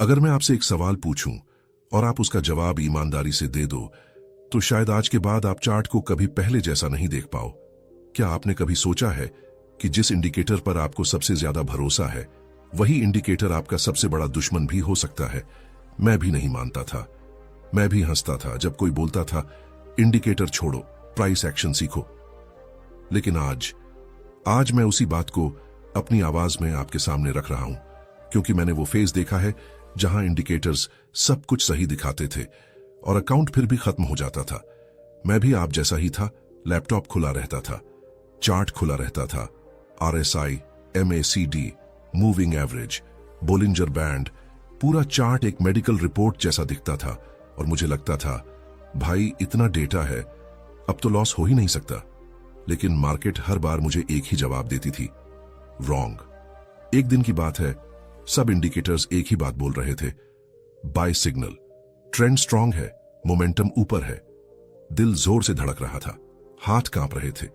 अगर मैं आपसे एक सवाल पूछूं और आप उसका जवाब ईमानदारी से दे दो, तो शायद आज के बाद आप चार्ट को कभी पहले जैसा नहीं देख पाओ। क्या आपने कभी सोचा है कि जिस इंडिकेटर पर आपको सबसे ज्यादा भरोसा है, वही इंडिकेटर आपका सबसे बड़ा दुश्मन भी हो सकता है? मैं भी नहीं मानता था। मैं भी हंसता था जब कोई बोलता था, इंडिकेटर छोड़ो, प्राइस एक्शन सीखो। लेकिन आज मैं उसी बात को अपनी आवाज में आपके सामने रख रहा हूं, क्योंकि मैंने वो फेज देखा है जहां इंडिकेटर्स सब कुछ सही दिखाते थे और अकाउंट फिर भी खत्म हो जाता था। मैं भी आप जैसा ही था। लैपटॉप खुला रहता था, चार्ट खुला रहता था, RSI, MACD, moving average, Bollinger band, पूरा चार्ट एक मेडिकल रिपोर्ट जैसा दिखता था। और मुझे लगता था, भाई इतना डेटा है, अब तो लॉस हो ही नहीं सकता। लेकिन मार्केट हर बार मुझे एक ही जवाब देती थी, रॉन्ग। एक दिन की बात है, सब इंडिकेटर्स एक ही बात बोल रहे थे, बाय सिग्नल, ट्रेंड स्ट्रांग है, मोमेंटम ऊपर है। दिल जोर से धड़क रहा था, हाथ कांप रहे थे,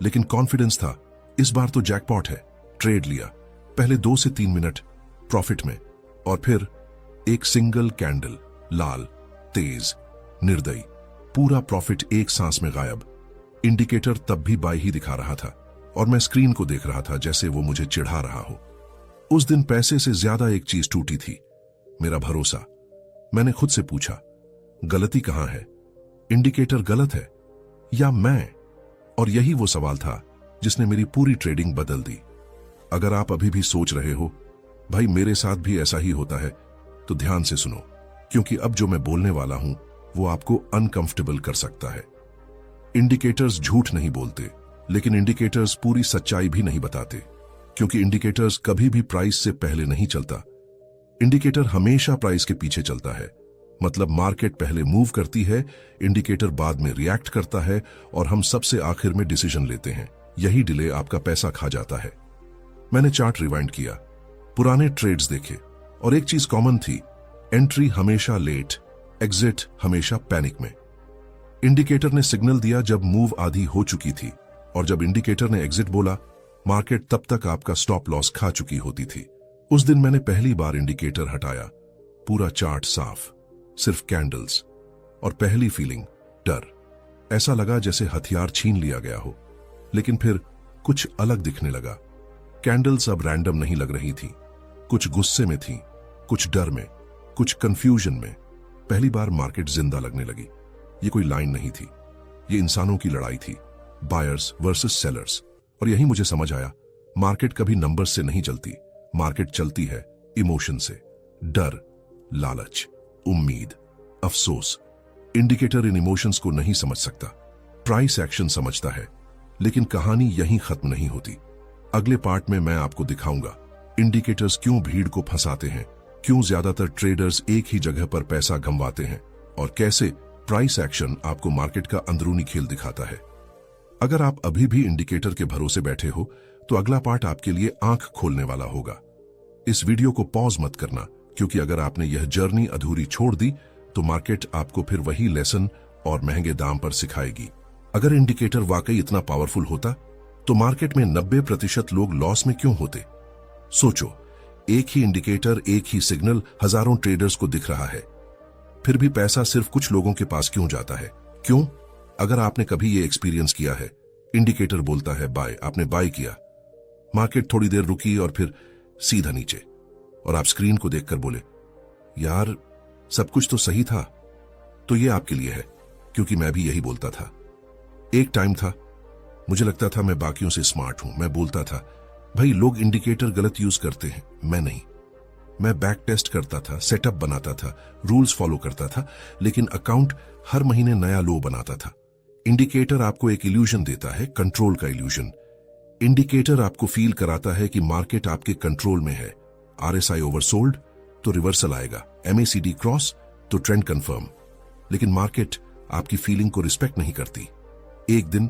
लेकिन कॉन्फिडेंस था, इस बार तो जैकपॉट है। ट्रेड लिया, पहले 2 से 3 मिनट प्रॉफिट में, और फिर एक सिंगल कैंडल, लाल, तेज, निर्दयी, पूरा प्रॉफिट एक सांस में गायब। इंडिकेटर तब भी बाय ही दिखा रहा था और मैं स्क्रीन को देख रहा था जैसे वो मुझे चिढ़ा रहा हो। उस दिन पैसे से ज्यादा एक चीज टूटी थी, मेरा भरोसा। मैंने खुद से पूछा, गलती कहां है? इंडिकेटर गलत है या मैं? और यही वो सवाल था जिसने मेरी पूरी ट्रेडिंग बदल दी। अगर आप अभी भी सोच रहे हो, भाई मेरे साथ भी ऐसा ही होता है, तो ध्यान से सुनो, क्योंकि अब जो मैं बोलने वाला हूं वो आपको अनकंफर्टेबल कर सकता है। इंडिकेटर्स झूठ नहीं बोलते, लेकिन इंडिकेटर्स पूरी सच्चाई भी नहीं बताते, क्योंकि इंडिकेटर्स कभी भी प्राइस से पहले नहीं चलता। इंडिकेटर हमेशा प्राइस के पीछे चलता है। मतलब मार्केट पहले मूव करती है, इंडिकेटर बाद में रिएक्ट करता है और हम सबसे आखिर में डिसीजन लेते हैं। यही डिले आपका पैसा खा जाता है। मैंने चार्ट रिवाइंड किया, पुराने ट्रेड्स देखे, और एक चीज कॉमन थी, एंट्री हमेशा लेट, एग्जिट हमेशा पैनिक में। इंडिकेटर ने सिग्नल दिया जब मूव आधी हो चुकी थी, और जब इंडिकेटर ने एग्जिट बोला, मार्केट तब तक आपका स्टॉप लॉस खा चुकी होती थी। उस दिन मैंने पहली बार इंडिकेटर हटाया, पूरा चार्ट साफ, सिर्फ कैंडल्स, और पहली फीलिंग, डर। ऐसा लगा जैसे हथियार छीन लिया गया हो। लेकिन फिर कुछ अलग दिखने लगा। कैंडल्स अब रैंडम नहीं लग रही थी, कुछ गुस्से में थी, कुछ डर में, कुछ कंफ्यूजन में। पहली बार मार्केट जिंदा लगने लगी। ये कोई लाइन नहीं थी, ये इंसानों की लड़ाई थी, बायर्स वर्सेस सेलर्स। और यही मुझे समझ आया, मार्केट कभी नंबर्स से नहीं चलती, मार्केट चलती है इमोशन से। डर, लालच, उम्मीद, अफसोस। इंडिकेटर इन इमोशंस को नहीं समझ सकता, प्राइस एक्शन समझता है। लेकिन कहानी यहीं खत्म नहीं होती। अगले पार्ट में मैं आपको दिखाऊंगा इंडिकेटर्स क्यों भीड़ को फंसाते हैं, क्यों ज्यादातर ट्रेडर्स एक ही जगह पर पैसा गंवाते हैं, और कैसे प्राइस एक्शन आपको मार्केट का अंदरूनी खेल दिखाता है। अगर आप अभी भी इंडिकेटर के भरोसे बैठे हो, तो अगला पार्ट आपके लिए आंख खोलने वाला होगा। इस वीडियो को पॉज मत करना, क्योंकि अगर आपने यह जर्नी अधूरी छोड़ दी, तो मार्केट आपको फिर वही लेसन और महंगे दाम पर सिखाएगी। अगर इंडिकेटर वाकई इतना पावरफुल होता, तो मार्केट में 90% लोग लॉस में क्यों होते? सोचो, एक ही इंडिकेटर, एक ही सिग्नल हजारों ट्रेडर्स को दिख रहा है, फिर भी पैसा सिर्फ कुछ लोगों के पास क्यों जाता है? क्यों? अगर आपने कभी ये एक्सपीरियंस किया है, इंडिकेटर बोलता है बाय, आपने बाय किया, मार्केट थोड़ी देर रुकी और फिर सीधा नीचे, और आप स्क्रीन को देखकर बोले, यार सब कुछ तो सही था। तो ये आपके लिए है, क्योंकि मैं भी यही बोलता था। एक टाइम था, मुझे लगता था मैं बाकियों से स्मार्ट हूं। मैं बोलता था, भाई लोग इंडिकेटर गलत यूज करते हैं, मैं नहीं। मैं बैक टेस्ट करता था, सेटअप बनाता था, रूल्स फॉलो करता था, लेकिन अकाउंट हर महीने नया लो बनाता था। इंडिकेटर आपको एक इल्यूजन देता है, कंट्रोल का इल्यूजन। इंडिकेटर आपको फील कराता है कि मार्केट आपके कंट्रोल में है। RSI ओवरसोल्ड तो रिवर्सल आएगा, MACD क्रॉस तो ट्रेंड कंफर्म। लेकिन मार्केट आपकी फीलिंग को रिस्पेक्ट नहीं करती। एक दिन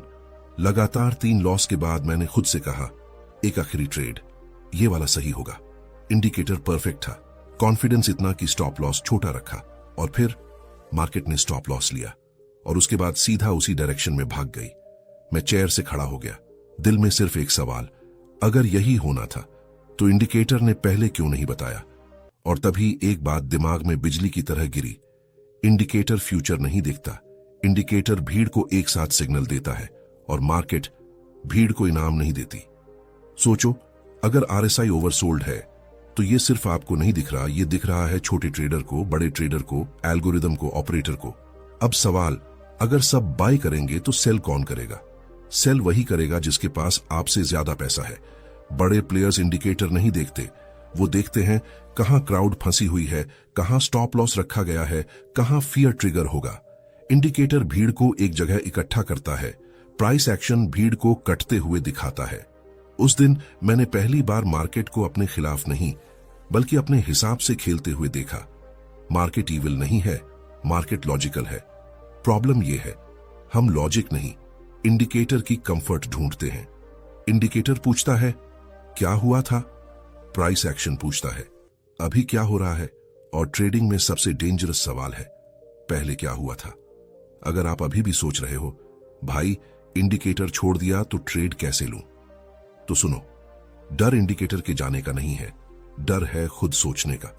लगातार 3 लॉस के बाद मैंने खुद से कहा, एक आखिरी ट्रेड, ये वाला सही होगा। इंडिकेटर परफेक्ट था, कॉन्फिडेंस इतना कि स्टॉप लॉस छोटा रखा, और फिर मार्केट ने स्टॉप लॉस लिया और उसके बाद सीधा उसी डायरेक्शन में भाग गई। मैं चेयर से खड़ा हो गया, दिल में सिर्फ एक सवाल, अगर यही होना था तो इंडिकेटर ने पहले क्यों नहीं बताया? और तभी एक बात दिमाग में बिजली की तरह गिरी। इंडिकेटर फ्यूचर नहीं देखता, इंडिकेटर भीड़ को एक साथ सिग्नल देता है और मार्केट भीड़ को इनाम नहीं देती। सोचो, अगर आरएसआई ओवरसोल्ड है तो ये सिर्फ आपको नहीं दिख रहा, ये दिख रहा है छोटे ट्रेडर को, बड़े ट्रेडर को, एल्गोरिदम को, ऑपरेटर को। अब सवाल, अगर सब बाय करेंगे तो सेल कौन करेगा? सेल वही करेगा जिसके पास आपसे ज्यादा पैसा है। बड़े प्लेयर्स इंडिकेटर नहीं देखते, वो देखते हैं कहां क्राउड फंसी हुई है, कहां स्टॉप लॉस रखा गया है, कहां फियर ट्रिगर होगा। इंडिकेटर भीड़ को एक जगह इकट्ठा करता है, प्राइस एक्शन भीड़ को कटते हुए दिखाता है। उस दिन मैंने पहली बार मार्केट को अपने खिलाफ नहीं बल्कि अपने हिसाब से खेलते हुए देखा। मार्केट इविल नहीं है, मार्केट लॉजिकल है। प्रॉब्लम यह है, हम लॉजिक नहीं, इंडिकेटर की कंफर्ट ढूंढते हैं। इंडिकेटर पूछता है क्या हुआ था, प्राइस एक्शन पूछता है अभी क्या हो रहा है। और ट्रेडिंग में सबसे डेंजरस सवाल है, पहले क्या हुआ था। अगर आप अभी भी सोच रहे हो भाई इंडिकेटर छोड़ दिया तो ट्रेड कैसे लूं, तो सुनो, डर इंडिकेटर के जाने का नहीं है, डर है खुद सोचने का।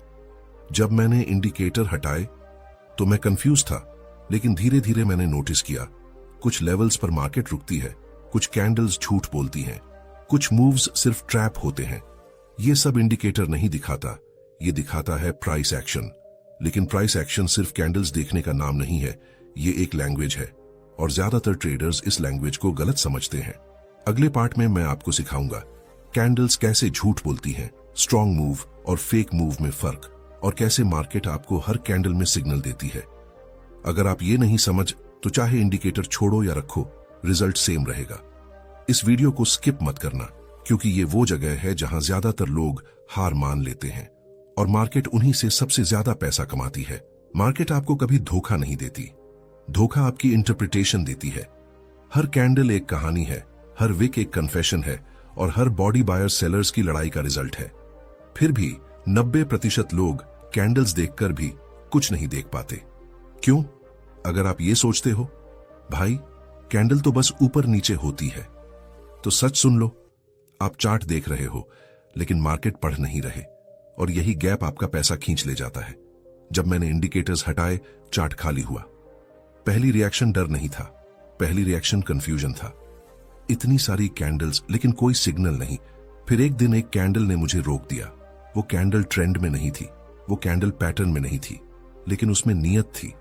जब मैंने इंडिकेटर हटाए तो मैं कंफ्यूज था, लेकिन धीरे धीरे मैंने नोटिस किया कुछ लेवल्स पर मार्केट रुकती है, कुछ कैंडल्स झूठ बोलती हैं, कुछ मूव्स सिर्फ ट्रैप होते हैं। ये सब इंडिकेटर नहीं दिखाता, ये दिखाता है प्राइस एक्शन। लेकिन प्राइस एक्शन सिर्फ कैंडल्स देखने का नाम नहीं है, ये एक लैंग्वेज है और ज्यादातर ट्रेडर्स इस लैंग्वेज को गलत समझते हैं। अगले पार्ट में मैं आपको सिखाऊंगा कैंडल्स कैसे झूठ बोलती हैं, स्ट्रॉन्ग मूव और फेक मूव में फर्क, और कैसे मार्केट आपको हर कैंडल में सिग्नल देती है। अगर आप ये नहीं समझ तो चाहे इंडिकेटर छोड़ो या रखो, रिजल्ट सेम रहेगा। इस वीडियो को स्किप मत करना, क्योंकि ये वो जगह है जहां ज्यादातर लोग हार मान लेते हैं और मार्केट उन्हीं से सबसे ज्यादा पैसा कमाती है। मार्केट आपको कभी धोखा नहीं देती, धोखा आपकी इंटरप्रिटेशन देती है। हर कैंडल एक कहानी है, हर विक एक कन्फेशन है और हर बॉडी बायर सेलर्स की लड़ाई का रिजल्ट है। फिर भी 90% लोग कैंडल्स देखकर भी कुछ नहीं देख पाते। क्यों? अगर आप ये सोचते हो भाई कैंडल तो बस ऊपर नीचे होती है, तो सच सुन लो, आप चार्ट देख रहे हो लेकिन मार्केट पढ़ नहीं रहे, और यही गैप आपका पैसा खींच ले जाता है। जब मैंने इंडिकेटर्स हटाए, चार्ट खाली हुआ। पहली रिएक्शन डर नहीं था, पहली रिएक्शन कंफ्यूजन था। इतनी सारी कैंडल्स लेकिन कोई सिग्नल नहीं। फिर एक दिन एक कैंडल ने मुझे रोक दिया। वो कैंडल ट्रेंड में नहीं थी, वो कैंडल पैटर्न में नहीं थी, लेकिन उसमें नियत थी।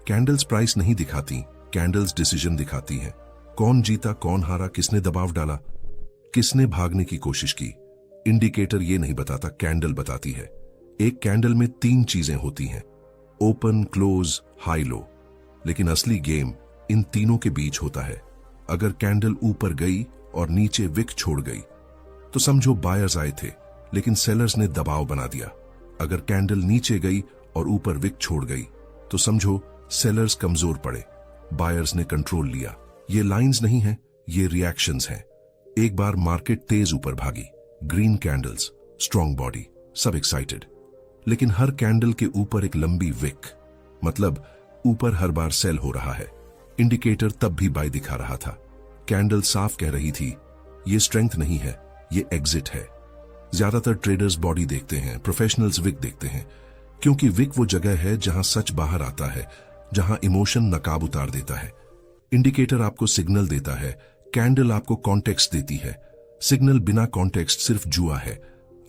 कैंडल्स प्राइस नहीं दिखाती, कैंडल्स डिसीजन दिखाती हैं। कौन जीता, कौन हारा, किसने दबाव डाला, किसने भागने की कोशिश की। इंडिकेटर ये नहीं बताता, कैंडल बताती है। एक कैंडल में 3 चीजें होती हैं, ओपन, क्लोज, हाई, लो। लेकिन असली गेम इन तीनों के बीच होता है। अगर कैंडल ऊपर गई और नीचे विक छोड़ गई तो समझो बायर्स आए थे, लेकिन सेलर्स ने दबाव बना दिया। अगर कैंडल नीचे गई और ऊपर विक छोड़ गई तो समझो सेलर्स कमजोर पड़े, बायर्स ने कंट्रोल लिया। ये लाइंस नहीं है, ये रिएक्शंस हैं। एक बार मार्केट तेज ऊपर भागी, ग्रीन कैंडल्स, स्ट्रॉन्ग बॉडी, सब एक्साइटेड। लेकिन हर कैंडल के ऊपर एक लंबी विक, मतलब ऊपर हर बार सेल हो रहा है। इंडिकेटर तब भी बाय दिखा रहा था। कैंडल साफ कह रही थी ये स्ट्रेंथ नहीं है, ये एग्जिट है। ज्यादातर ट्रेडर्स बॉडी देखते हैं, प्रोफेशनल्स विक देखते हैं, क्योंकि विक वो जगह है जहां सच बाहर आता है, जहां इमोशन नकाब उतार देता है। इंडिकेटर आपको सिग्नल देता है, कैंडल आपको कॉन्टेक्स्ट देती है। सिग्नल बिना कॉन्टेक्स्ट सिर्फ जुआ है।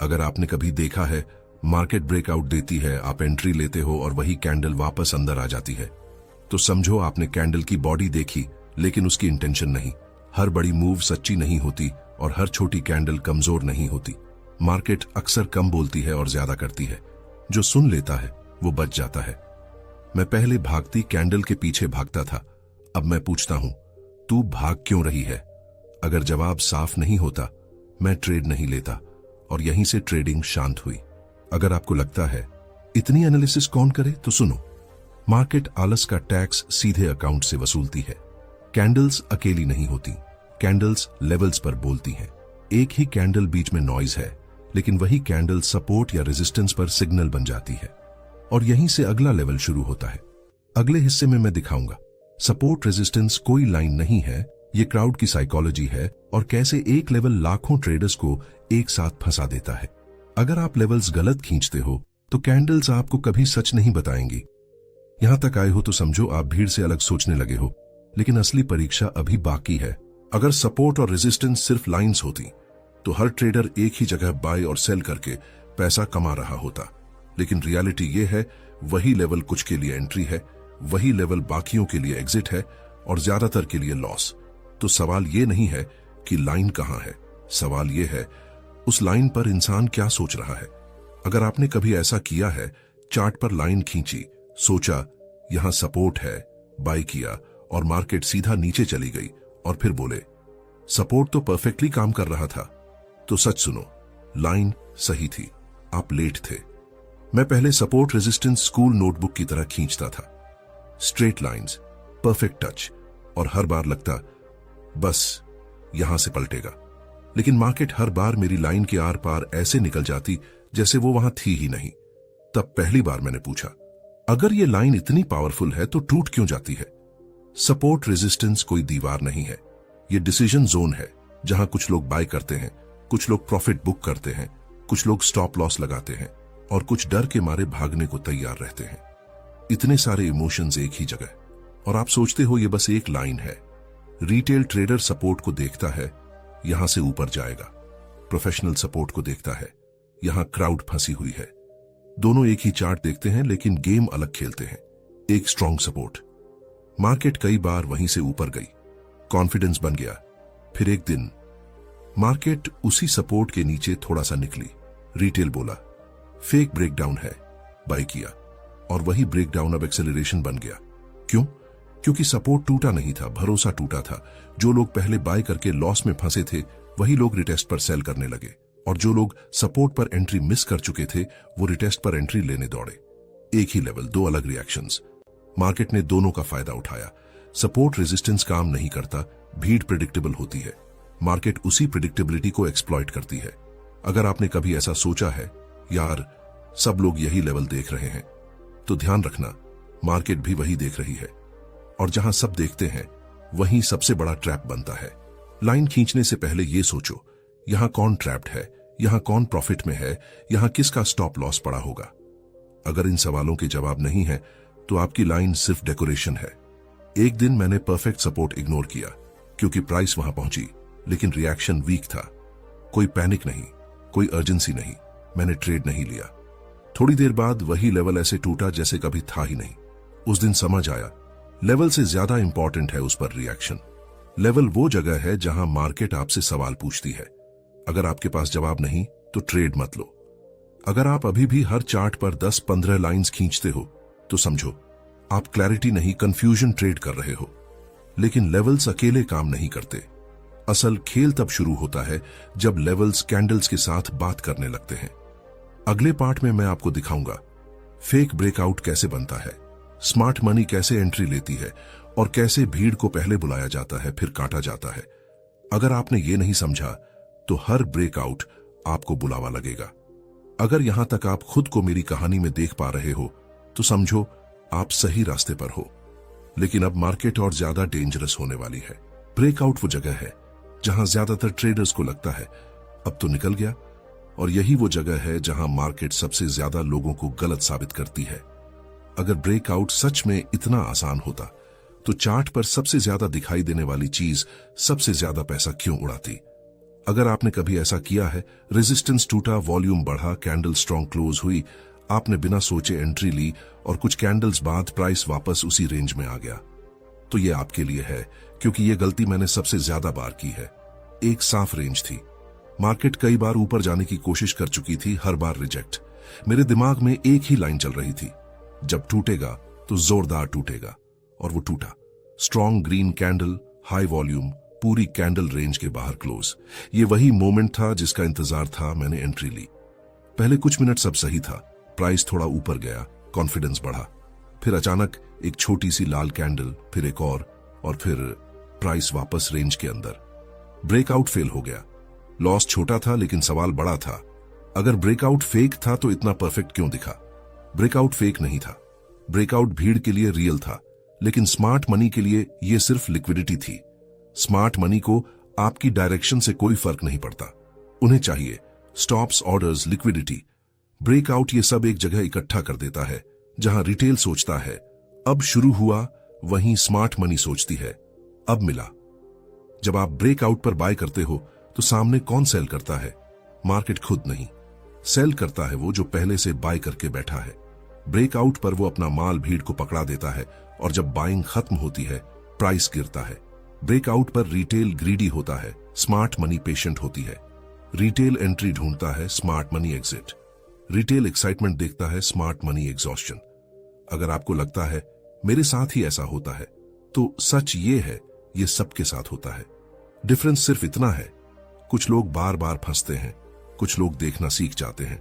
अगर आपने कभी देखा है मार्केट ब्रेकआउट देती है, आप एंट्री लेते हो और वही कैंडल वापस अंदर आ जाती है, तो समझो आपने कैंडल की बॉडी देखी लेकिन उसकी इंटेंशन नहीं। हर बड़ी मूव सच्ची नहीं होती और हर छोटी कैंडल कमजोर नहीं होती। मार्केट अक्सर कम बोलती है और ज्यादा करती है। जो सुन लेता है वो बच जाता है। मैं पहले भागती कैंडल के पीछे भागता था, अब मैं पूछता हूं तू भाग क्यों रही है? अगर जवाब साफ नहीं होता मैं ट्रेड नहीं लेता, और यहीं से ट्रेडिंग शांत हुई। अगर आपको लगता है इतनी एनालिसिस कौन करे, तो सुनो, मार्केट आलस का टैक्स सीधे अकाउंट से वसूलती है। कैंडल्स अकेली नहीं होती, कैंडल्स लेवल्स पर बोलती हैं। एक ही कैंडल बीच में नॉइज है, लेकिन वही कैंडल सपोर्ट या रेजिस्टेंस पर सिग्नल बन जाती है, और यहीं से अगला लेवल शुरू होता है। अगले हिस्से में मैं दिखाऊंगा सपोर्ट रेजिस्टेंस कोई लाइन नहीं है, ये क्राउड की साइकोलॉजी है, और कैसे एक लेवल लाखों ट्रेडर्स को एक साथ फंसा देता है। अगर आप लेवल्स गलत खींचते हो तो कैंडल्स आपको कभी सच नहीं बताएंगी। यहां तक आए हो तो समझो आप भीड़ से अलग सोचने लगे हो, लेकिन असली परीक्षा अभी बाकी है। अगर सपोर्ट और रेजिस्टेंस सिर्फ लाइंस होती तो हर ट्रेडर एक ही जगह बाय और सेल करके पैसा कमा रहा होता। लेकिन रियलिटी ये है, वही लेवल कुछ के लिए एंट्री है, वही लेवल बाकियों के लिए एग्जिट है और ज्यादातर के लिए लॉस। तो सवाल ये नहीं है कि लाइन कहां है, सवाल ये है उस लाइन पर इंसान क्या सोच रहा है। अगर आपने कभी ऐसा किया है, चार्ट पर लाइन खींची, सोचा यहां सपोर्ट है, बाय किया और मार्केट सीधा नीचे चली गई और फिर बोले सपोर्ट तो परफेक्टली काम कर रहा था, तो सच सुनो, लाइन सही थी, आप लेट थे। मैं पहले सपोर्ट रेजिस्टेंस स्कूल नोटबुक की तरह खींचता था, स्ट्रेट लाइंस, परफेक्ट टच, और हर बार लगता बस यहां से पलटेगा। लेकिन मार्केट हर बार मेरी लाइन के आर पार ऐसे निकल जाती जैसे वो वहां थी ही नहीं। तब पहली बार मैंने पूछा, अगर ये लाइन इतनी पावरफुल है तो टूट क्यों जाती है? सपोर्ट रेजिस्टेंस कोई दीवार नहीं है, ये डिसीजन जोन है जहां कुछ लोग बाय करते हैं, कुछ लोग प्रॉफिट बुक करते हैं, कुछ लोग स्टॉप लॉस लगाते हैं और कुछ डर के मारे भागने को तैयार रहते हैं। इतने सारे इमोशंस एक ही जगह, और आप सोचते हो ये बस एक लाइन है। रिटेल ट्रेडर सपोर्ट को देखता है, यहां से ऊपर जाएगा। प्रोफेशनल सपोर्ट को देखता है, यहां क्राउड फंसी हुई है। दोनों एक ही चार्ट देखते हैं लेकिन गेम अलग खेलते हैं। एक स्ट्रॉन्ग सपोर्ट, मार्केट कई बार वहीं से ऊपर गई, कॉन्फिडेंस बन गया। फिर एक दिन मार्केट उसी सपोर्ट के नीचे थोड़ा सा निकली, रिटेल बोला फेक ब्रेकडाउन है, बाय किया, और वही ब्रेकडाउन अब एक्सेलरेशन बन गया। क्यों? क्योंकि सपोर्ट टूटा नहीं था, भरोसा टूटा था। जो लोग पहले बाय करके लॉस में फंसे थे वही लोग रिटेस्ट पर सेल करने लगे, और जो लोग सपोर्ट पर एंट्री मिस कर चुके थे वो रिटेस्ट पर एंट्री लेने दौड़े। एक ही लेवल, दो अलग रिएक्शंस। मार्केट ने दोनों का फायदा उठाया। सपोर्ट रेजिस्टेंस काम नहीं करता, भीड़ प्रिडिक्टेबल होती है, मार्केट उसी प्रिडिक्टेबिलिटी को एक्सप्लॉइट करती है। अगर आपने कभी ऐसा सोचा है, यार सब लोग यही लेवल देख रहे हैं, तो ध्यान रखना, मार्केट भी वही देख रही है, और जहां सब देखते हैं वहीं सबसे बड़ा ट्रैप बनता है। लाइन खींचने से पहले यह सोचो, यहां कौन ट्रैप्ड है, यहां कौन प्रॉफिट में है, यहां किसका स्टॉप लॉस पड़ा होगा। अगर इन सवालों के जवाब नहीं है तो आपकी लाइन सिर्फ डेकोरेशन है। एक दिन मैंने परफेक्ट सपोर्ट इग्नोर किया क्योंकि प्राइस वहां पहुंची, लेकिन रिएक्शन वीक था। कोई पैनिक नहीं, कोई अर्जेंसी नहीं, मैंने ट्रेड नहीं लिया। थोड़ी देर बाद वही लेवल ऐसे टूटा जैसे कभी था ही नहीं। उस दिन समझ आया, लेवल से ज्यादा इंपॉर्टेंट है उस पर रिएक्शन। लेवल वो जगह है जहां मार्केट आपसे सवाल पूछती है। अगर आपके पास जवाब नहीं तो ट्रेड मत लो। अगर आप अभी भी हर चार्ट पर 10-15 लाइंस खींचते हो तो समझो आप क्लैरिटी नहीं, कंफ्यूजन ट्रेड कर रहे हो। लेकिन लेवल्स अकेले काम नहीं करते। असल खेल तब शुरू होता है जब लेवल्स कैंडल्स के साथ बात करने लगते हैं। अगले पार्ट में मैं आपको दिखाऊंगा फेक ब्रेकआउट कैसे बनता है, स्मार्ट मनी कैसे एंट्री लेती है, और कैसे भीड़ को पहले बुलाया जाता है फिर काटा जाता है। अगर आपने ये नहीं समझा तो हर ब्रेकआउट आपको बुलावा लगेगा। अगर यहां तक आप खुद को मेरी कहानी में देख पा रहे हो तो समझो आप सही रास्ते पर हो। लेकिन अब मार्केट और ज्यादा डेंजरस होने वाली है। ब्रेकआउट वो जगह है जहां ज्यादातर ट्रेडर्स को लगता है अब तो निकल गया, और यही वो जगह है जहां मार्केट सबसे ज्यादा लोगों को गलत साबित करती है। अगर ब्रेकआउट सच में इतना आसान होता तो चार्ट पर सबसे ज्यादा दिखाई देने वाली चीज सबसे ज्यादा पैसा क्यों उड़ाती? अगर आपने कभी ऐसा किया है, रेजिस्टेंस टूटा, वॉल्यूम बढ़ा, कैंडल स्ट्रॉन्ग क्लोज हुई, आपने बिना सोचे एंट्री ली और कुछ कैंडल्स बाद प्राइस वापस उसी रेंज में आ गया, तो ये आपके लिए है, क्योंकि ये गलती मैंने सबसे ज्यादा बार की है। एक साफ रेंज थी, मार्केट कई बार ऊपर जाने की कोशिश कर चुकी थी, हर बार रिजेक्ट। मेरे दिमाग में एक ही लाइन चल रही थी, जब टूटेगा तो जोरदार टूटेगा, और वो टूटा। Strong green candle, high volume, पूरी कैंडल रेंज के बाहर क्लोज। ये वही मोमेंट था जिसका इंतजार था। मैंने एंट्री ली। पहले कुछ मिनट सब सही था, प्राइस थोड़ा ऊपर गया, कॉन्फिडेंस बढ़ा। फिर अचानक एक छोटी सी लाल कैंडल, फिर एक और फिर प्राइस वापस रेंज के अंदर। ब्रेकआउट फेल हो गया। लॉस छोटा था लेकिन सवाल बड़ा था, अगर ब्रेकआउट फेक था तो इतना परफेक्ट क्यों दिखा? ब्रेकआउट फेक नहीं था, ब्रेकआउट भीड़ के लिए रियल था, लेकिन स्मार्ट मनी के लिए यह सिर्फ लिक्विडिटी थी। स्मार्ट मनी को आपकी डायरेक्शन से कोई फर्क नहीं पड़ता, उन्हें चाहिए स्टॉप्स, ऑर्डर्स, लिक्विडिटी। ब्रेकआउट ये सब एक जगह इकट्ठा कर देता है। जहां रिटेल सोचता है अब शुरू हुआ, वहीं स्मार्ट मनी सोचती है अब मिला। जब आप ब्रेकआउट पर बाय करते हो तो सामने कौन सेल करता है? मार्केट खुद नहीं, सेल करता है वो जो पहले से बाय करके बैठा है। ब्रेकआउट पर वो अपना माल भीड़ को पकड़ा देता है और जब बाइंग खत्म होती है प्राइस गिरता है। ब्रेकआउट पर रिटेल ग्रीडी होता है, स्मार्ट मनी पेशेंट होती है। रिटेल एंट्री ढूंढता है, smart money exit. Retail excitement देखता है, स्मार्ट मनी एग्जॉस्शन। अगर आपको लगता है मेरे साथ ही ऐसा होता है, तो सच ये है ये सबके साथ होता है। डिफरेंस सिर्फ इतना है, कुछ लोग बार बार फंसते हैं, कुछ लोग देखना सीख जाते हैं।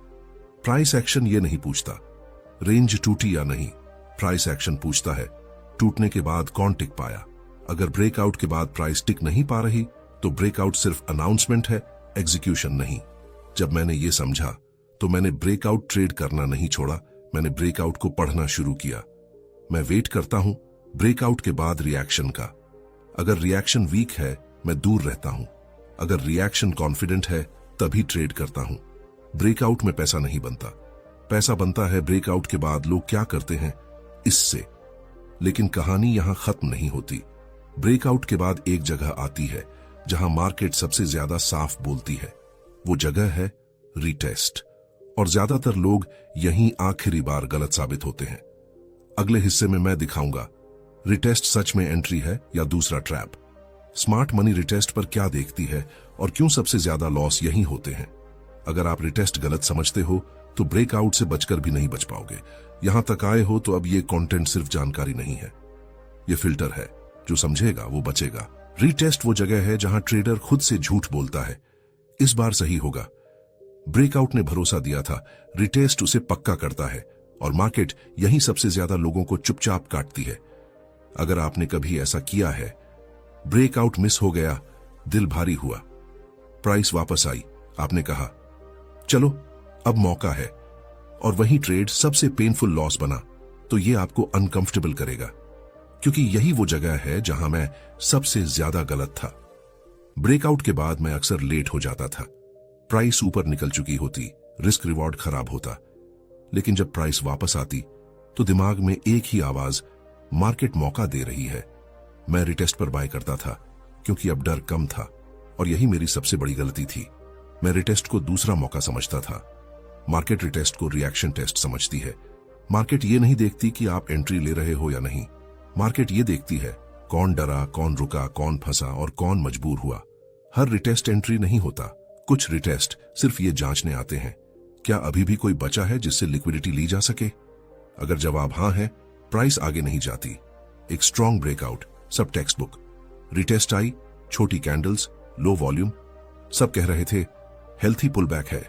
प्राइस एक्शन ये नहीं पूछता रेंज टूटी या नहीं, प्राइस एक्शन पूछता है टूटने के बाद कौन टिक पाया। अगर ब्रेकआउट के बाद प्राइस टिक नहीं पा रही तो ब्रेकआउट सिर्फ अनाउंसमेंट है, एग्जीक्यूशन नहीं। जब मैंने ये समझा तो मैंने ब्रेकआउट ट्रेड करना नहीं छोड़ा, मैंने ब्रेकआउट को पढ़ना शुरू किया। मैं वेट करता हूं ब्रेकआउट के बाद रिएक्शन का। अगर रिएक्शन वीक है मैं दूर रहता हूं, अगर रिएक्शन कॉन्फिडेंट है तभी ट्रेड करता हूं। ब्रेकआउट में पैसा नहीं बनता, पैसा बनता है ब्रेकआउट के बाद लोग क्या करते हैं इससे। लेकिन कहानी यहां खत्म नहीं होती। ब्रेकआउट के बाद एक जगह आती है जहां मार्केट सबसे ज्यादा साफ बोलती है, वो जगह है रीटेस्ट। और ज्यादातर लोग यहीं आखिरी बार गलत साबित होते हैं। अगले हिस्से में मैं दिखाऊंगा रिटेस्ट सच में एंट्री है या दूसरा ट्रैप। स्मार्ट मनी रिटेस्ट पर क्या देखती है और क्यों सबसे ज्यादा लॉस यहीं होते हैं। अगर आप रिटेस्ट गलत समझते हो तो ब्रेकआउट से बचकर भी नहीं बच पाओगे। यहां तक आए हो तो अब ये कंटेंट सिर्फ जानकारी नहीं है, ये फिल्टर है। जो समझेगा वो बचेगा। रीटेस्ट वो जगह है जहां ट्रेडर खुद से झूठ बोलता है, इस बार सही होगा। ब्रेकआउट ने भरोसा दिया था, रिटेस्ट उसे पक्का करता है और मार्केट यही सबसे ज्यादा लोगों को चुपचाप काटती है। अगर आपने कभी ऐसा किया है, ब्रेकआउट मिस हो गया, दिल भारी हुआ, प्राइस वापस आई, आपने कहा चलो अब मौका है, और वही ट्रेड सबसे पेनफुल लॉस बना, तो ये आपको अनकंफर्टेबल करेगा, क्योंकि यही वो जगह है जहां मैं सबसे ज्यादा गलत था। ब्रेकआउट के बाद मैं अक्सर लेट हो जाता था, प्राइस ऊपर निकल चुकी होती, रिस्क रिवॉर्ड खराब होता। लेकिन जब प्राइस वापस आती तो दिमाग में एक ही आवाज, मार्केट मौका दे रही है। मैं रिटेस्ट पर बाय करता था क्योंकि अब डर कम था, और यही मेरी सबसे बड़ी गलती थी। मैं रिटेस्ट को दूसरा मौका समझता था। मार्केट रिटेस्ट को रिएक्शन टेस्ट समझती है। मार्केट ये नहीं देखती कि आप एंट्री ले रहे हो या नहीं, मार्केट ये देखती है कौन डरा, कौन रुका, कौन फंसा और कौन मजबूर हुआ। हर रिटेस्ट एंट्री नहीं होता, कुछ रिटेस्ट सिर्फ ये जांचने आते हैं क्या अभी भी कोई बचा है जिससे लिक्विडिटी ली जा सके। अगर जवाब हां है, प्राइस आगे नहीं जाती। एक स्ट्रॉन्ग ब्रेकआउट, सब टेक्स्ट बुक। रिटेस्ट आई, छोटी कैंडल्स, लो वॉल्यूम, सब कह रहे थे हेल्थी पुल बैक है।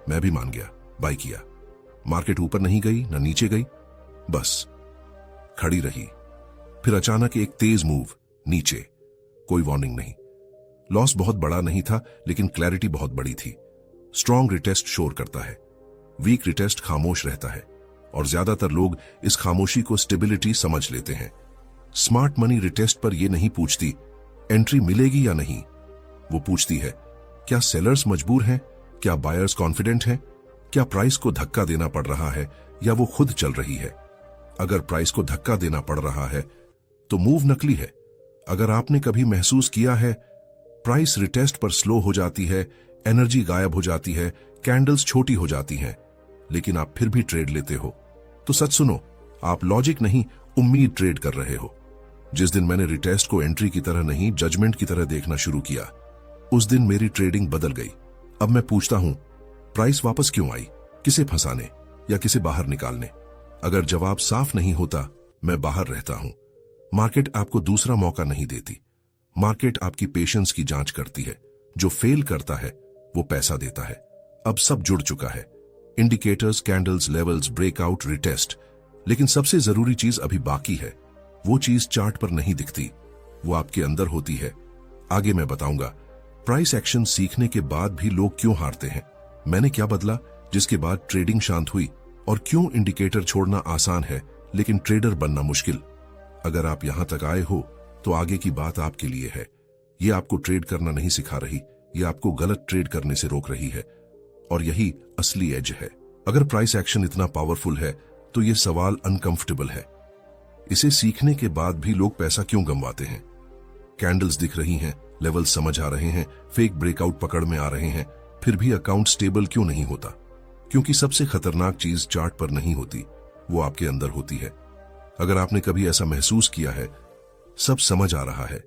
मैं भी मान गया, बाय किया। मार्केट ऊपर नहीं गई न नीचे गई, बस खड़ी रही। फिर अचानक एक तेज मूव नीचे, कोई वार्निंग नहीं। लॉस बहुत बड़ा नहीं था, लेकिन क्लैरिटी बहुत बड़ी थी। स्ट्रॉन्ग रिटेस्ट शोर करता है, वीक रिटेस्ट खामोश रहता है, और ज्यादातर लोग इस खामोशी को स्टेबिलिटी समझ लेते हैं। स्मार्ट मनी रिटेस्ट पर यह नहीं पूछती एंट्री मिलेगी या नहीं, वो पूछती है क्या सेलर्स मजबूर हैं, क्या बायर्स कॉन्फिडेंट हैं, क्या प्राइस को धक्का देना पड़ रहा है या वो खुद चल रही है। अगर प्राइस को धक्का देना पड़ रहा है तो मूव नकली है। अगर आपने कभी महसूस किया है प्राइस रिटेस्ट पर स्लो हो जाती है, एनर्जी गायब हो जाती है, कैंडल्स छोटी हो जाती हैं, लेकिन आप फिर भी ट्रेड लेते हो, तो सच सुनो, आप लॉजिक नहीं उम्मीद ट्रेड कर रहे हो। जिस दिन मैंने रिटेस्ट को एंट्री की तरह नहीं जजमेंट की तरह देखना शुरू किया, उस दिन मेरी ट्रेडिंग बदल गई। अब मैं पूछता हूं प्राइस वापस क्यों आई, किसे फंसाने या किसे बाहर निकालने। अगर जवाब साफ नहीं होता, मैं बाहर रहता हूं। मार्केट आपको दूसरा मौका नहीं देती, मार्केट आपकी पेशेंस की जांच करती है। जो फेल करता है वो पैसा देता है। अब सब जुड़ चुका है, indicators, candles, levels, breakout, retest, लेकिन सबसे जरूरी चीज अभी बाकी है। वो चीज चार्ट पर नहीं दिखती, वो आपके अंदर होती है। आगे मैं बताऊंगा प्राइस एक्शन सीखने के बाद भी लोग क्यों हारते हैं, मैंने क्या बदला जिसके बाद ट्रेडिंग शांत हुई, और क्यों इंडिकेटर छोड़ना आसान है लेकिन ट्रेडर बनना मुश्किल। अगर आप यहां तक आए हो तो आगे की बात आपके लिए है। ये आपको ट्रेड करना नहीं सिखा रही, ये आपको गलत ट्रेड करने से रोक रही है, और यही असली एज है। अगर प्राइस एक्शन इतना पावरफुल है तो ये सवाल अनकंफर्टेबल है। इसे सीखने के बाद भी लोग पैसा क्यों गंवाते हैं? कैंडल्स दिख रही हैं, लेवल्स समझ आ रहे हैं, फेक ब्रेकआउट पकड़ में आ रहे हैं, फिर भी अकाउंट स्टेबल क्यों नहीं होता? क्योंकि सबसे खतरनाक चीज चार्ट पर नहीं होती, वो आपके अंदर होती है। अगर आपने कभी ऐसा महसूस किया है, सब समझ आ रहा है,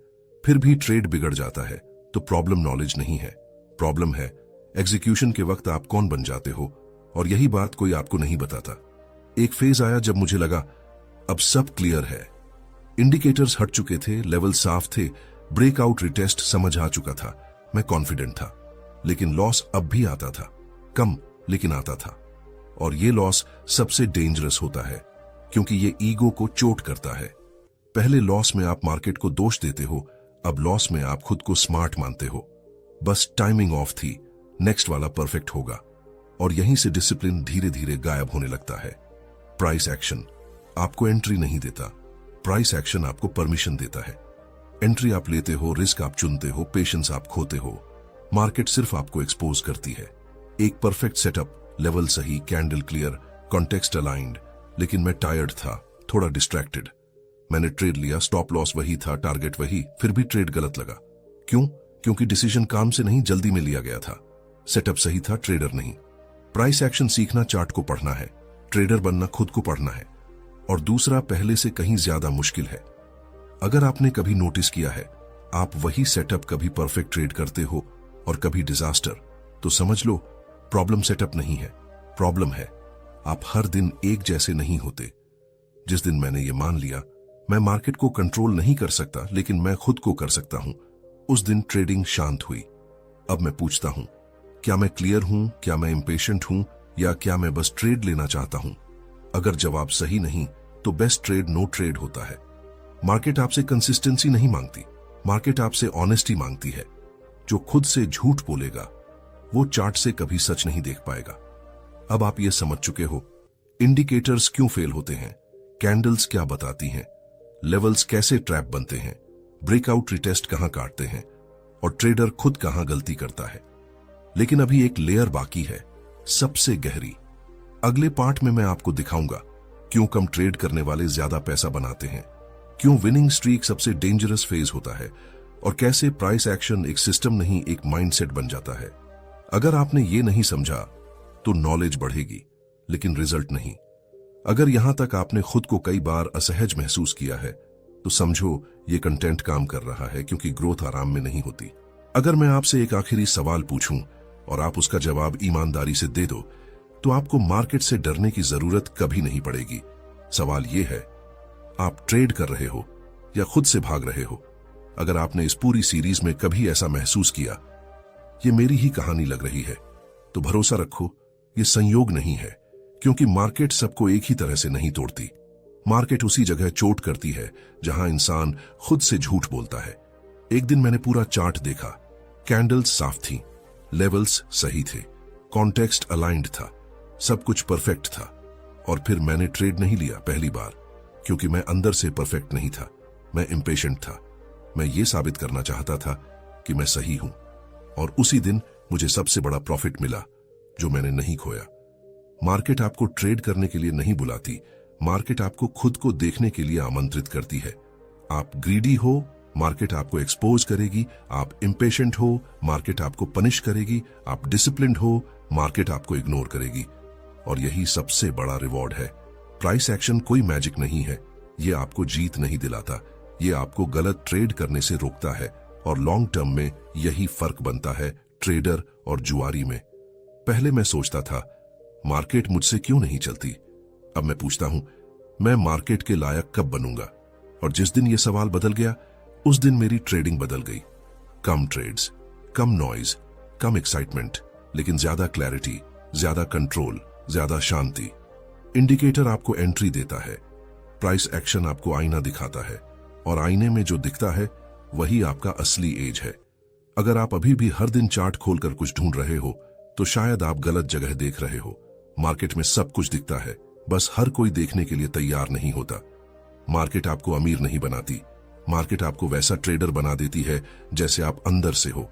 फिर भी ट्रेड बिगड़ जाता है, तो प्रॉब्लम नॉलेज नहीं है, प्रॉब्लम है एग्जीक्यूशन के वक्त आप कौन बन जाते हो। और यही बात कोई आपको नहीं बताता। एक फेज आया जब मुझे लगा अब सब क्लियर है, इंडिकेटर्स हट चुके थे, लेवल साफ थे, ब्रेकआउट रिटेस्ट समझ आ चुका था, मैं कॉन्फिडेंट था, लेकिन लॉस अब भी आता था, कम लेकिन आता था। और ये लॉस सबसे डेंजरस होता है, क्योंकि ये ईगो को चोट करता है। पहले लॉस में आप मार्केट को दोष देते हो, अब लॉस में आप खुद को स्मार्ट मानते हो। बस टाइमिंग ऑफ थी, नेक्स्ट वाला परफेक्ट होगा। और यहीं से डिसिप्लिन धीरे धीरे गायब होने लगता है। प्राइस एक्शन आपको एंट्री नहीं देता, प्राइस एक्शन आपको परमिशन देता है। एंट्री आप लेते हो, रिस्क आप चुनते हो, पेशेंस आप खोते हो, मार्केट सिर्फ आपको एक्सपोज करती है। एक परफेक्ट सेटअप, लेवल सही, कैंडल क्लियर, कॉन्टेक्स्ट अलाइंड, लेकिन मैं टायर्ड था, थोड़ा डिस्ट्रैक्टेड। मैंने ट्रेड लिया, स्टॉप लॉस वही था, टारगेट वही, फिर भी ट्रेड गलत लगा। क्यों? क्योंकि डिसीजन काम से नहीं, जल्दी में लिया गया था। सेटअप सही था, ट्रेडर नहीं। प्राइस एक्शन सीखना चार्ट को पढ़ना है, ट्रेडर बनना खुद को पढ़ना है। और दूसरा पहले से कहीं ज्यादा मुश्किल है। अगर आपने कभी नोटिस किया है आप वही सेटअप कभी परफेक्ट ट्रेड करते हो और कभी डिजास्टर, तो समझ लो प्रॉब्लम सेटअप नहीं है, प्रॉब्लम है आप हर दिन एक जैसे नहीं होते। जिस दिन मैंने ये मान लिया मैं मार्केट को कंट्रोल नहीं कर सकता लेकिन मैं खुद को कर सकता हूं, उस दिन ट्रेडिंग शांत हुई। अब मैं पूछता हूं, क्या मैं क्लियर हूं, क्या मैं इंपेशेंट हूं, या क्या मैं बस ट्रेड लेना चाहता हूं? अगर जवाब सही नहीं तो बेस्ट ट्रेड नो ट्रेड होता है। मार्केट आपसे कंसिस्टेंसी नहीं मांगती, मार्केट आपसे ऑनेस्टी मांगती है। जो खुद से झूठ बोलेगा वो चार्ट से कभी सच नहीं देख पाएगा। अब आप ये समझ चुके हो इंडिकेटर्स क्यों फेल होते हैं, कैंडल्स क्या बताती हैं, लेवल्स कैसे ट्रैप बनते हैं, ब्रेकआउट रिटेस्ट कहां काटते हैं और ट्रेडर खुद कहां गलती करता है। लेकिन अभी एक लेयर बाकी है, सबसे गहरी। अगले पार्ट में मैं आपको दिखाऊंगा क्यों कम ट्रेड करने वाले ज्यादा पैसा बनाते हैं, क्यों विनिंग स्ट्रीक सबसे डेंजरस फेज होता है और कैसे प्राइस एक्शन एक सिस्टम नहीं एक माइंडसेट बन जाता है। अगर आपने ये नहीं समझा तो नॉलेज बढ़ेगी लेकिन रिजल्ट नहीं। अगर यहां तक आपने खुद को कई बार असहज महसूस किया है तो समझो ये कंटेंट काम कर रहा है, क्योंकि ग्रोथ आराम में नहीं होती। अगर मैं आपसे एक आखिरी सवाल पूछूं और आप उसका जवाब ईमानदारी से दे दो तो आपको मार्केट से डरने की जरूरत कभी नहीं पड़ेगी। सवाल यह है, आप ट्रेड कर रहे हो या खुद से भाग रहे हो? अगर आपने इस पूरी सीरीज में कभी ऐसा महसूस किया ये मेरी ही कहानी लग रही है तो भरोसा रखो ये संयोग नहीं है, क्योंकि मार्केट सबको एक ही तरह से नहीं तोड़ती। मार्केट उसी जगह चोट करती है जहां इंसान खुद से झूठ बोलता है। एक दिन मैंने पूरा चार्ट देखा, कैंडल्स साफ थी, लेवल्स सही थे, कॉन्टेक्स्ट अलाइंड था, सब कुछ परफेक्ट था। और फिर मैंने ट्रेड नहीं लिया पहली बार, क्योंकि मैं अंदर से परफेक्ट नहीं था, मैं इंपेशेंट था। मैं ये साबित करना चाहता था कि मैं सही हूं। और उसी दिन मुझे सबसे बड़ा प्रॉफिट मिला जो मैंने नहीं खोया। मार्केट आपको ट्रेड करने के लिए नहीं बुलाती, मार्केट आपको खुद को देखने के लिए आमंत्रित करती है। आप ग्रीडी हो, मार्केट आपको एक्सपोज करेगी, आप इंपेशेंट हो, मार्केट आपको पनिश करेगी, आप डिसिप्लिन्ड हो, मार्केट आपको इग्नोर करेगी। और यही सबसे बड़ा रिवॉर्ड है। प्राइस एक्शन कोई मैजिक नहीं है, ये आपको जीत नहीं दिलाता, ये आपको गलत ट्रेड करने से रोकता है। और लॉन्ग टर्म में यही फर्क बनता है ट्रेडर और जुआरी में। पहले मैं सोचता था मार्केट मुझसे क्यों नहीं चलती, अब मैं पूछता हूं मैं मार्केट के लायक कब बनूंगा? और जिस दिन यह सवाल बदल गया उस दिन मेरी ट्रेडिंग बदल गई। कम ट्रेड्स, कम नॉइज, कम एक्साइटमेंट, लेकिन ज्यादा क्लैरिटी, ज्यादा कंट्रोल, ज्यादा शांति। इंडिकेटर आपको एंट्री देता है, प्राइस एक्शन आपको आईना दिखाता है, और आईने में जो दिखता है वही आपका असली एज है। अगर आप अभी भी हर दिन चार्ट खोलकर कुछ ढूंढ रहे हो तो शायद आप गलत जगह देख रहे हो। मार्केट में सब कुछ दिखता है, बस हर कोई देखने के लिए तैयार नहीं होता। मार्केट आपको अमीर नहीं बनाती, मार्केट आपको वैसा ट्रेडर बना देती है जैसे आप अंदर से हो।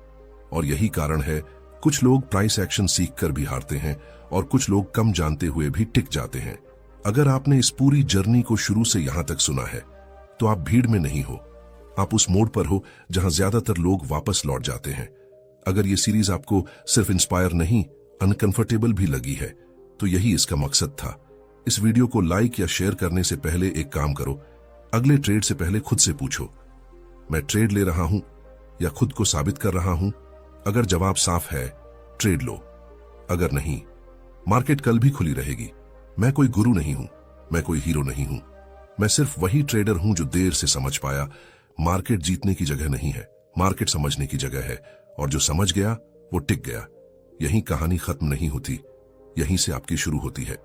और यही कारण है कुछ लोग प्राइस एक्शन सीखकर भी हारते हैं और कुछ लोग कम जानते हुए भी टिक जाते हैं। अगर आपने इस पूरी जर्नी को शुरू से यहां तक सुना है तो आप भीड़ में नहीं हो, आप उस मोड़ पर हो जहां ज्यादातर लोग वापस लौट जाते हैं। अगर ये सीरीज आपको सिर्फ इंस्पायर नहीं, अनकंफर्टेबल भी लगी है तो यही इसका मकसद था। इस वीडियो को लाइक या शेयर करने से पहले एक काम करो, अगले ट्रेड से पहले खुद से पूछो, मैं ट्रेड ले रहा हूं या खुद को साबित कर रहा हूं? अगर जवाब साफ है, ट्रेड लो। अगर नहीं, मार्केट कल भी खुली रहेगी। मैं कोई गुरु नहीं हूं, मैं कोई हीरो नहीं हूं, मैं सिर्फ वही ट्रेडर हूं जो देर से समझ पाया मार्केट जीतने की जगह नहीं है, मार्केट समझने की जगह है, और जो समझ गया वो टिक गया। यहीं कहानी खत्म नहीं होती, यहीं से आपकी शुरू होती है।